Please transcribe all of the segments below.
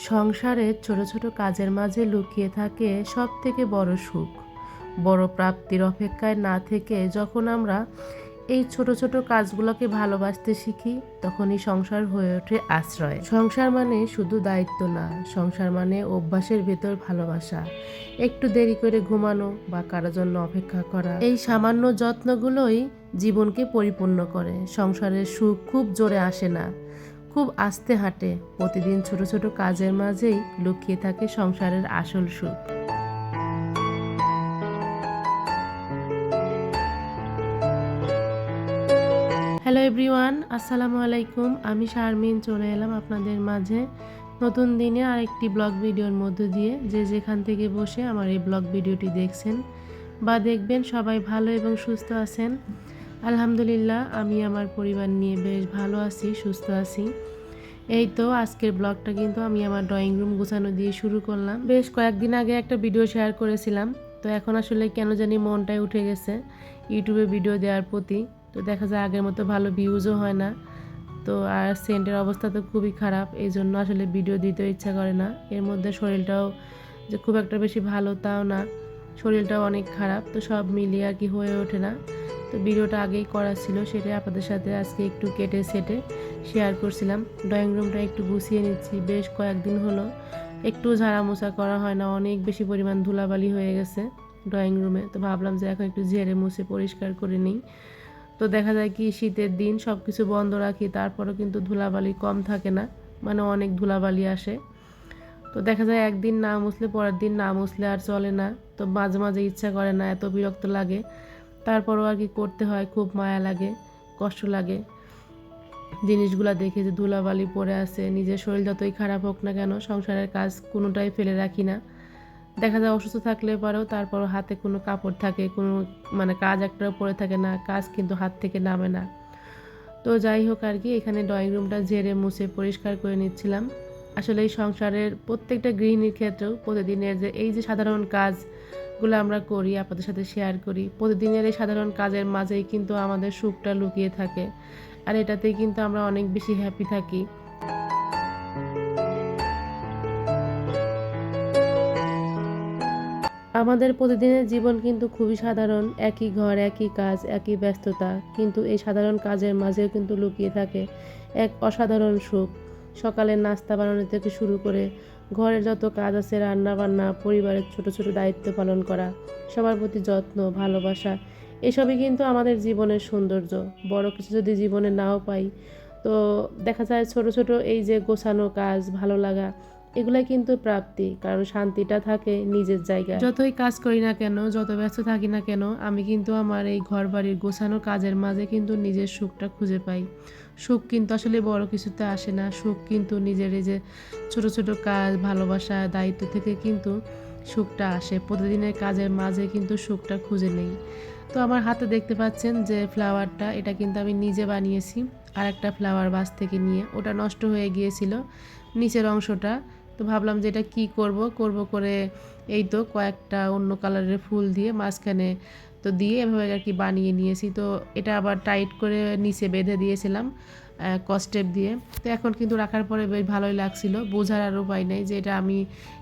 সংসারের ছোট ছোট কাজের মাঝে লুকিয়ে থাকে সবথেকে বড় সুখ। বড় প্রাপ্তির অপেক্ষায় না থেকে যখন আমরা এই ছোট ছোট কাজগুলোকে ভালোবাসতে শিখি, তখনই সংসার হয়ে ওঠে আশ্রয়। সংসার মানে শুধু দায়িত্ব না, সংসার মানে অভ্যাসের ভেতর ভালোবাসা। একটু দেরি করে ঘুমানো বা কারোর জন্য অপেক্ষা করা, এই সামান্য যত্নগুলোই জীবনকে পরিপূর্ণ করে। সংসারের সুখ খুব জোরে আসে না, খুব আস্তে হাঁটে। প্রতিদিন ছোট ছোট কাজের মাঝেই লুকিয়ে থাকে সংসারের আসল সুখ। হ্যালো এভরিওয়ান, আসসালামু আলাইকুম। আমি শারমিন চলে এলাম আপনাদের মাঝে নতুন দিনে আরেকটি ব্লগ ভিডিওর মধ্য দিয়ে। যে যেখান থেকে বসে আমার এই ব্লগ ভিডিওটি দেখছেন বা দেখবেন, সবাই ভালো এবং সুস্থ আছেন। আলহামদুলিল্লাহ, আমি আমার পরিবার নিয়ে বেশ ভালো আছি, সুস্থ আছি। এই তো আজকের ব্লগটা কিন্তু আমি আমার ড্রয়িং রুম গোছানো দিয়ে শুরু করলাম। বেশ কয়েকদিন আগে একটা ভিডিও শেয়ার করেছিলাম, তো এখন আসলে কেন জানি মনটাই উঠে গেছে ইউটিউবে ভিডিও দেওয়ার প্রতি। তো দেখা যায় আগের মতো ভালো ভিউজও হয় না, তো আর সেন্টের অবস্থা তো খুবই খারাপ, এই জন্য আসলে ভিডিও দিতে ইচ্ছা করে না। এর মধ্যে শরীরটাও যে খুব একটা বেশি ভালো তাও না, শরীরটাও অনেক খারাপ, তো সব মিলিয়ে আর কি হয়ে ওঠে না। তো ভিডিওটা আগেই করা ছিল, সেটা আপনাদের সাথে আজকে একটু কেটে সেটে শেয়ার করছিলাম। ড্রয়িং রুমটা একটু গুছিয়ে নিচ্ছি, বেশ কয়েকদিন হলো একটু ঝাড়ামোছা করা হয় না, অনেক বেশি পরিমাণ ধুলাবালি হয়ে গেছে ড্রয়িং রুমে। তো ভাবলাম যে এখন একটু ঝেড়ে মুছে পরিষ্কার করে নিই। তো দেখা যায় কি, শীতের দিন সব কিছু বন্ধ রাখি, তারপরেও কিন্তু ধুলাবালি কম থাকে না, মানে অনেক ধুলাবালি আসে। তো দেখা যায় একদিন না মুছলে পরের দিন না মুছলে আর চলে না। তো মাঝে মাঝে ইচ্ছা করে না, এত বিরক্ত লাগে, তারপরও আর কি করতে হয়, খুব মায়া লাগে, কষ্ট লাগে জিনিসগুলো দেখে যে ধুলাবালি পড়ে আছে। নিজের শরীর যতই খারাপ হোক না কেন, সংসারের কাজ কোনোটাই ফেলে রাখি না। দেখা যায় অসুস্থ থাকলে পরেও তারপরও হাতে কোনো কাপড় থাকে, কোনো মানে কাজ একটাও পড়ে থাকে না, কাজ কিন্তু হাত থেকে নামে না। তো যাই হোক আর কি, এখানে ড্রয়িং রুমটা ঝেড়ে মুছে পরিষ্কার করে নিচ্ছিলাম। আসলে এই সংসারের প্রত্যেকটা গৃহিণীর ক্ষেত্রেও প্রতিদিনের যে এই যে সাধারণ কাজগুলো আমরা করি, আপনাদের সাথে শেয়ার করি, প্রতিদিনের এই সাধারণ কাজের মাঝেই কিন্তু আমাদের সুখটা লুকিয়ে থাকে, আর এটাতেই কিন্তু আমরা অনেক বেশি হ্যাপি থাকি। আমাদের প্রতিদিনের জীবন কিন্তু খুবই সাধারণ, একই ঘর, একই কাজ, একই ব্যস্ততা, কিন্তু এই সাধারণ কাজের মাঝেও কিন্তু লুকিয়ে থাকে এক অসাধারণ সুখ। সকালের নাস্তা বানানো থেকে শুরু করে ঘরের যত কাজ আছে, রান্না বান্না, পরিবারের ছোট ছোট দায়িত্ব পালন করা, সবার প্রতি যত্ন, ভালোবাসা, এসবই কিন্তু আমাদের জীবনের সৌন্দর্য। বড় কিছু যদি জীবনে নাও পাই, তো দেখা যায় ছোট ছোট এই যে গোছানো কাজ, ভালো লাগা, এগুলাই কিন্তু প্রাপ্তি, কারণ শান্তিটা থাকে নিজের জায়গায়। যতই কাজ করি না কেন, যত ব্যস্ত থাকি না কেন, আমি কিন্তু আমার এই ঘর বাড়ির গোছানো কাজের মাঝে কিন্তু নিজের সুখটা খুঁজে পাই। সুখ কিন্তু আসলে বড় কিছুতে আসে না, সুখ কিন্তু নিজের এই যে ছোট ছোট কাজ, ভালোবাসা, দায়িত্ব থেকে কিন্তু সুখটা আসে। প্রতিদিনের কাজের মাঝে কিন্তু সুখটা খুঁজে নেই। তো আমার হাতে দেখতে পাচ্ছেন যে ফ্লাওয়ারটা, এটা কিন্তু আমি নিজে বানিয়েছি, আর একটা ফ্লাওয়ার বাস থেকে নিয়ে। ওটা নষ্ট হয়ে গিয়েছিল নিচের অংশটা, তো ভাবলাম যে এটা কী করব করে এই তো কয়েকটা অন্য কালারের ফুল দিয়ে মাঝখানে তো দিয়ে এভাবে আর কি বানিয়ে নিয়েছি। তো এটা আবার টাইট করে নিচে বেঁধে দিয়েছিলাম কস্টেপ দিয়ে। তো এখন কিন্তু রাখার পরে বেশ ভালোই লাগছিল, বোঝার আর উপায় নেই যে এটা আমি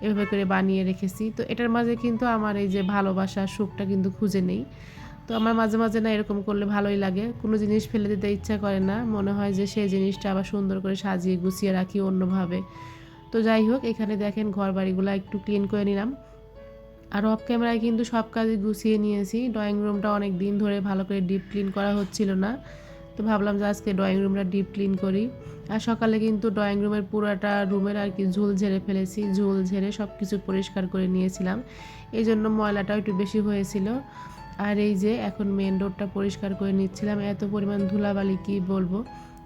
এভাবে করে বানিয়ে রেখেছি। তো এটার মাঝে কিন্তু আমার এই যে ভালোবাসা, সুখটা কিন্তু খুঁজে নেই। তো আমার মাঝে মাঝে না এরকম করলে ভালোই লাগে, কোনো জিনিস ফেলে দিতে ইচ্ছা করে না, মনে হয় যে সেই জিনিসটা আবার সুন্দর করে সাজিয়ে গুছিয়ে রাখি অন্যভাবে। তো যাই হোক, এখানে দেখেন ঘর বাড়িগুলো একটু ক্লিন করে নিলাম, আর অফ ক্যামেরায় কিন্তু সব কাজই গুছিয়ে নিয়েছি। ড্রয়িং রুমটা অনেক দিন ধরে ভালো করে ডিপ ক্লিন করা হচ্ছিল না, তো ভাবলাম যে আজকে ড্রয়িং রুমটা ডিপ ক্লিন করি। আর সকালে কিন্তু ড্রয়িং রুমের পুরাটা রুমের আর কি ঝুল ঝেড়ে ফেলেছি, ঝুল ঝেড়ে সব কিছু পরিষ্কার করে নিয়েছিলাম, এই জন্য ময়লাটাও একটু বেশি হয়েছিল। আর এই যে এখন মেন রোডটা পরিষ্কার করে নিচ্ছিলাম, এত পরিমাণ ধুলাবালি কি বলবো,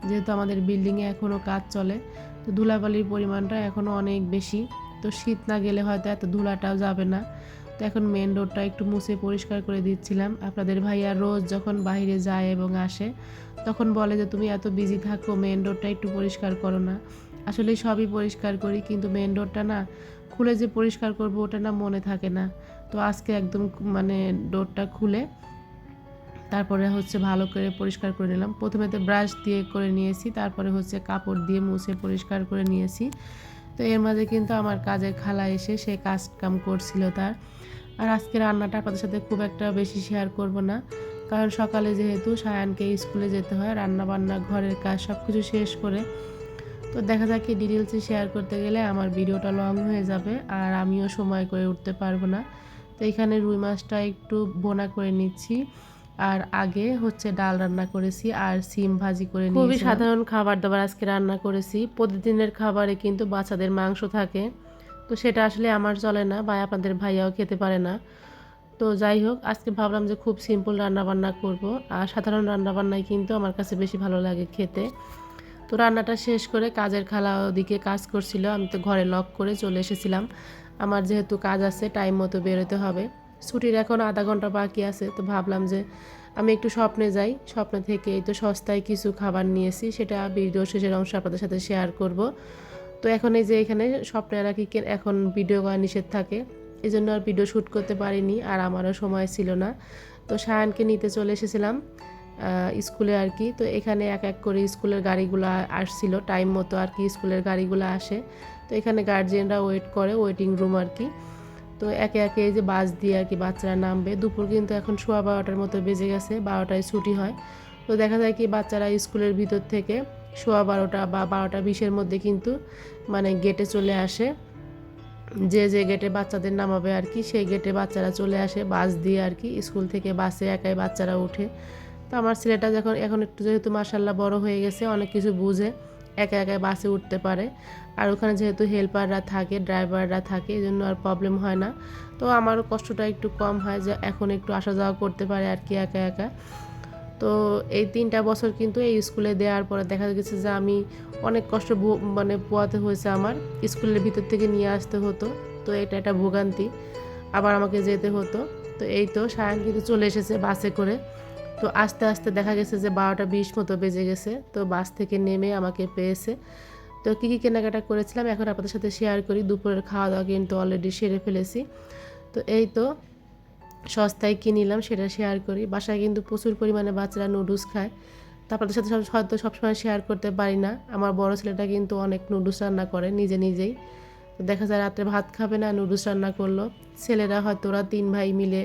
যেহেতু আমাদের বিল্ডিংয়ে এখনও কাজ চলে, তো ধুলাবালির পরিমাণটা এখনও অনেক বেশি। তো শীত না গেলে হয়তো এত ধুলাটাও যাবে না। তো এখন মেন রোডটা একটু মুছে পরিষ্কার করে দিচ্ছিলাম। আপনাদের ভাইয়া রোজ যখন বাইরে যায় এবং আসে, তখন বলে যে তুমি এত বিজি থাকো, মেন রোডটা একটু পরিষ্কার করো না। আসলে সবই পরিষ্কার করি, কিন্তু মেন রোডটা না খুলে যে পরিষ্কার করব ওটা না মনে থাকে না। তো আজকে একদম মানে ডোরটা খুলে তারপরে হচ্ছে ভালো করে পরিষ্কার করে নিলাম। প্রথমে তো ব্রাশ দিয়ে করে নিয়েছি, তারপরে হচ্ছে কাপড় দিয়ে মুছে পরিষ্কার করে নিয়েছি। তো এর মাঝে কিন্তু আমার কাজের খালা এসে সে কাজ কাম করছিল তার। আর আজকে রান্নাটা আপনাদের সাথে খুব একটা বেশি শেয়ার করব না, কারণ সকালে যেহেতু সায়ানকে স্কুলে যেতে হয়, রান্না বান্না ঘরের কাজ সব কিছু শেষ করে তো দেখা যাক কি ডিটেলসে শেয়ার করতে গেলে আমার ভিডিওটা লং হয়ে যাবে আর আমিও সময় করে উঠতে পারবো না। তো এখানে রুই মাছটা একটু বোনা করে নিচ্ছি, আর আগে হচ্ছে ডাল রান্না করেছি আর সিম ভাজি করে নিয়েছি। খুবই সাধারণ খাবার দাবার আজকে রান্না করেছি। প্রতিদিনের খাবারে কিন্তু বাচ্চাদের মাংস থাকে, তো সেটা আসলে আমার চলে না বা আপনাদের ভাইয়াও খেতে পারে না। তো যাই হোক, আজকে ভাবলাম যে খুব সিম্পল রান্না বান্না করব, আর সাধারণ রান্না বান্নাই কিন্তু আমার কাছে বেশি ভালো লাগে খেতে। তো রান্নাটা শেষ করে কাজের খালা ওদিকে কাজ করছিল, আমি তো ঘরে লক করে চলে এসেছিলাম। আমার যেহেতু কাজ আছে টাইম মতো বেরোতে হবে, ছুটির এখন আধা ঘন্টা বাকি আছে, তো ভাবলাম যে আমি একটু স্বপ্নে যাই, স্বপ্নে থেকে এই তো সস্তায় কিছু খাবার নিয়েছি, সেটা ভিডিও শেষের অংশ আপনাদের সাথে শেয়ার করব। তো এখন এই যে এখানে স্বপ্নে রাখি এখন ভিডিও করা নিষেধ থাকে, এই জন্য আর ভিডিও শ্যুট করতে পারিনি, আর আমারও সময় ছিল না। তো সায়ানকে নিতে চলে এসেছিলাম স্কুলে আর কি। তো এখানে এক এক করে স্কুলের গাড়িগুলো আসছিল টাইম মতো আর কি, স্কুলের গাড়িগুলো আসে। তো এখানে গার্জিয়ানরা ওয়েট করে, ওয়েটিং রুম আর কি। তো একে একে এই যে বাস দিয়ে আর কি বাচ্চারা নামবে। দুপুর কিন্তু এখন 12:15 মতো বেজে গেছে, 12টায় ছুটি হয়। তো দেখা যায় কি বাচ্চারা স্কুলের ভিতর থেকে 12:15 বা 12:20 মধ্যে কিন্তু মানে গেটে চলে আসে, যে যে গেটে বাচ্চাদের নামাবে আর কি সেই গেটে বাচ্চারা চলে আসে বাস দিয়ে আর কি। স্কুল থেকে বাসে একাই বাচ্চারা ওঠে। তো আমার ছেলেটা যখন এখন একটু যেহেতু মাশাল্লাহ বড় হয়ে গেছে, অনেক কিছু বুঝে, একা একাই বাসে উঠতে পারে। আর ওখানে যেহেতু হেল্পাররা থাকে, ড্রাইভাররা থাকে, এই জন্য আর প্রবলেম হয় না। তো আমারও কষ্টটা একটু কম হয় যে এখন একটু আসা যাওয়া করতে পারে আর কি একা একা। তো এই 3টা বছর কিন্তু এই স্কুলে দেওয়ার পরে দেখা গেছে যে আমি অনেক কষ্ট মানে পোয়াতে হয়েছে আমার, স্কুলের ভিতর থেকে নিয়ে আসতে হতো। তো এটা একটা ভোগান্তি, আবার আমাকে যেতে হতো। তো এই তো সায়ান কিন্তু চলে এসেছে বাসে করে। তো আস্তে আস্তে দেখা গেছে যে 12:20 মতো বেজে গেছে, তো বাস থেকে নেমে আমাকে পেয়েছে। তো কী কী কেনাকাটা করেছিলাম এখন আপনাদের সাথে শেয়ার করি। দুপুরের খাওয়া দাওয়া কিন্তু অলরেডি সেরে ফেলেছি। তো এই তো সস্তায় কী নিলাম সেটা শেয়ার করি। বাসায় কিন্তু প্রচুর পরিমাণে বাচ্চারা নুডলস খায়, তো আপনাদের সাথে হয়তো সবসময় শেয়ার করতে পারি না। আমার বড় ছেলেটা কিন্তু অনেক নুডলস রান্না করে নিজে নিজেই। তো দেখা যায় রাত্রে ভাত খাবে না, নুডলস রান্না করলো। ছেলেরা হয়তো ওরা 3 ভাই মিলে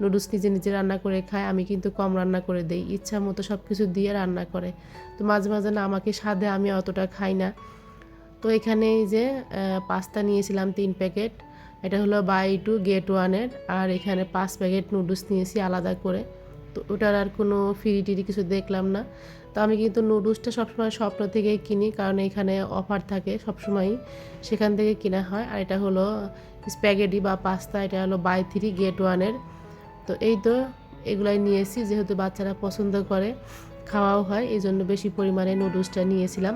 নুডলস নিজে নিজে রান্না করে খায়, আমি কিন্তু কম রান্না করে দেই, ইচ্ছা মতো সব কিছু দিয়ে রান্না করে। তো মাঝে মাঝে না আমাকে স্বাদে আমি অতটা খাই না। তো এখানে এই যে পাস্তা নিয়েছিলাম 3 প্যাকেট, এটা হলো বাই 2 গেট 1-এর। আর এখানে 5 প্যাকেট নুডলস নিয়েছি আলাদা করে। তো ওটার আর কোনো ফ্রি টিরি কিছু দেখলাম না। তো আমি কিন্তু নুডলসটা সবসময় স্বপ্ন থেকেই কিনি, কারণ এখানে অফার থাকে সবসময়ই, সেখান থেকে কেনা হয়। আর এটা হলো স্প্যাগেটি বা পাস্তা, এটা হলো বাই 3 গেট 1-এর। তো এই তো এগুলাই নিয়েছি, যেহেতু বাচ্চারা পছন্দ করে, খাওয়াও হয়, এই জন্য বেশি পরিমাণে নুডলসটা নিয়েছিলাম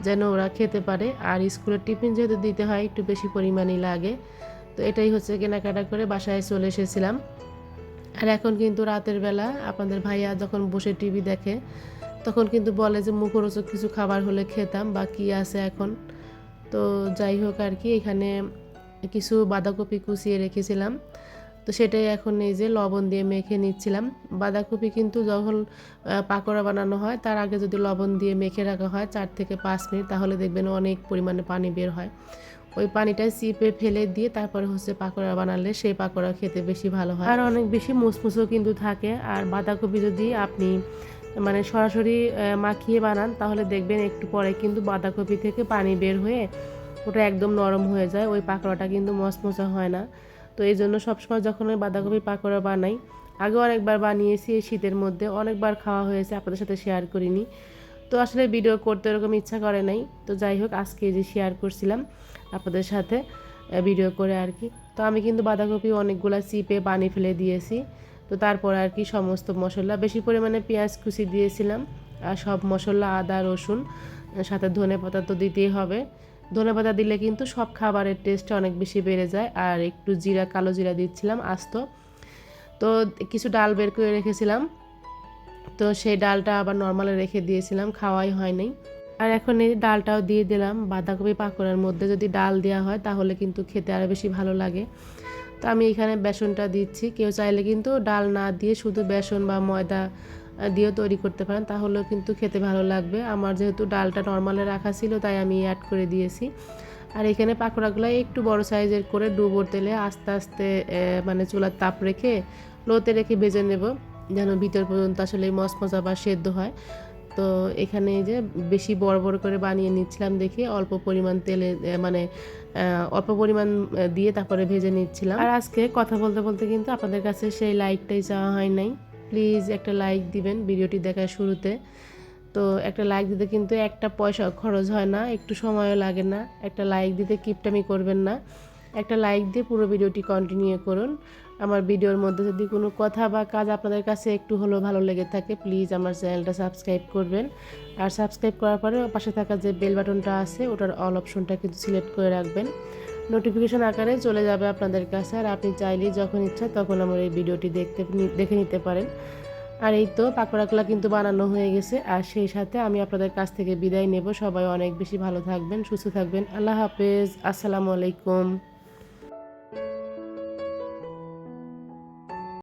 যেন ওরা খেতে পারে। আর স্কুলের টিফিন যেহেতু দিতে হয় একটু বেশি পরিমাণেই লাগে। তো এটাই হচ্ছে কেনাকাটা করে বাসায় চলে এসেছিলাম। আর এখন কিন্তু রাতের বেলা আপনাদের ভাইয়া যখন বসে টিভি দেখে, তখন কিন্তু বলে যে মুখরোচক কিছু খাবার হলে খেতাম, বা কী আছে এখন। তো যাই হোক আর কি, এখানে কিছু বাঁধাকপি কুচিয়ে রেখেছিলাম, তো সেটাই এখন এই যে লবণ দিয়ে মেখে নিচ্ছিলাম। বাঁধাকপি কিন্তু যখন পাকোড়া বানানো হয় তার আগে যদি লবণ দিয়ে মেখে রাখা হয় 4 থেকে 5 মিনিট, তাহলে দেখবেন অনেক পরিমাণে পানি বের হয়। ওই পানিটা চিপে ফেলে দিয়ে তারপরে হচ্ছে পাকোড়া বানালে সেই পাকোড়া খেতে বেশি ভালো হয়, আর অনেক বেশি মুসমুসও কিন্তু থাকে। আর বাঁধাকপি যদি আপনি মানে সরাসরি মাখিয়ে বানান, তাহলে দেখবেন একটু পরে কিন্তু বাঁধাকপি থেকে পানি বের হয়ে ওটা একদম নরম হয়ে যায়, ওই পাকোড়াটা কিন্তু মচমচা হয় না। তো এই জন্য সবসময় যখন ওই বাঁধাকপি পাকোড়া বানাই, আগে অনেকবার বানিয়েছি এই শীতের মধ্যে, অনেকবার খাওয়া হয়েছে, আপনাদের সাথে শেয়ার করিনি। তো আসলে ভিডিও করতে এরকম ইচ্ছা করে নাই। তো যাই হোক, আজকে যে শেয়ার করছিলাম আপনাদের সাথে ভিডিও করে আর কি। তো আমি কিন্তু বাঁধাকপি অনেকগুলা চিপে পানি ফেলে দিয়েছি। তো তারপর আর কি সমস্ত মশলা, বেশি পরিমাণে পেঁয়াজ কুচি দিয়েছিলাম, আর সব মশলা আদা রসুন, সাথে ধনেপাতা তো দিতেই হবে। ধনেপাতা দিলে কিন্তু সব খাবারের টেস্ট অনেক বেশি বেড়ে যায়। আর একটু জিরা, কালো জিরা দিচ্ছিলাম আস্ত। তো কিছু ডাল বের করে রেখেছিলাম, তো সেই ডালটা আবার নর্মালে রেখে দিয়েছিলাম, খাওয়াই হয়নি। আর এখন এই ডালটাও দিয়ে দিলাম। বাঁধাকপি পাকোড়ার মধ্যে যদি ডাল দেওয়া হয় তাহলে কিন্তু খেতে আরও বেশি ভালো লাগে। তো আমি এখানে বেসনটা দিচ্ছি, কেউ চাইলে কিন্তু ডাল না দিয়ে শুধু বেসন বা ময়দা দিয়েও তৈরি করতে পারেন, তাহলেও কিন্তু খেতে ভালো লাগবে। আমার যেহেতু ডালটা নর্মালে রাখা ছিল তাই আমি অ্যাড করে দিয়েছি। আর এখানে পাকোড়াগুলো একটু বড় সাইজের করে ডুবোর তেলে আস্তে আস্তে মানে চুলার তাপ রেখে লোতে রেখে ভেজে নেব, যেন ভিতর পর্যন্ত আসলে মচমচা বা সেদ্ধ হয়। তো এখানে যে বেশি বড় বড় করে বানিয়ে নিচ্ছিলাম দেখে অল্প পরিমাণ তেলে মানে অল্প পরিমাণ দিয়ে তারপরে ভেজে নিচ্ছিলাম। আর আজকে কথা বলতে বলতে কিন্তু আপনাদের কাছে সেই লাইকটাই চাওয়া হয় নাই। প্লিজ একটা লাইক দিবেন ভিডিওটি দেখার শুরুতে। তো একটা লাইক দিতে কিন্তু একটা পয়সা খরচ হয় না, একটু সময়ও লাগে না। একটা লাইক দিতে কিপটামি করবেন না, একটা লাইক দিয়ে পুরো ভিডিওটি কন্টিনিউ করুন। আমার ভিডিওর মধ্যে যদি কোনো কথা বা কাজ আপনাদের কাছে একটু হলেও ভালো লেগে থাকে, প্লিজ আমার চ্যানেলটা সাবস্ক্রাইব করবেন। আর সাবস্ক্রাইব করার পরে পাশে থাকা যে বেল বাটনটা আছে ওটার অল অপশনটা কিন্তু সিলেক্ট করে রাখবেন, নোটিফিকেশন আকারে চলে যাবে আপনাদের কাছে। আর আপনি চাইলেই যখন ইচ্ছা তখন আমার এই ভিডিওটি দেখে নিতে পারেন। আর এই তো পাকোড়াগুলো কিন্তু বানানো হয়ে গেছে। আর সেই সাথে আমি আপনাদের কাছ থেকে বিদায় নেব। সবাই অনেক বেশি ভালো থাকবেন, সুস্থ থাকবেন। আল্লাহ হাফেজ, আসসালামু আলাইকুম।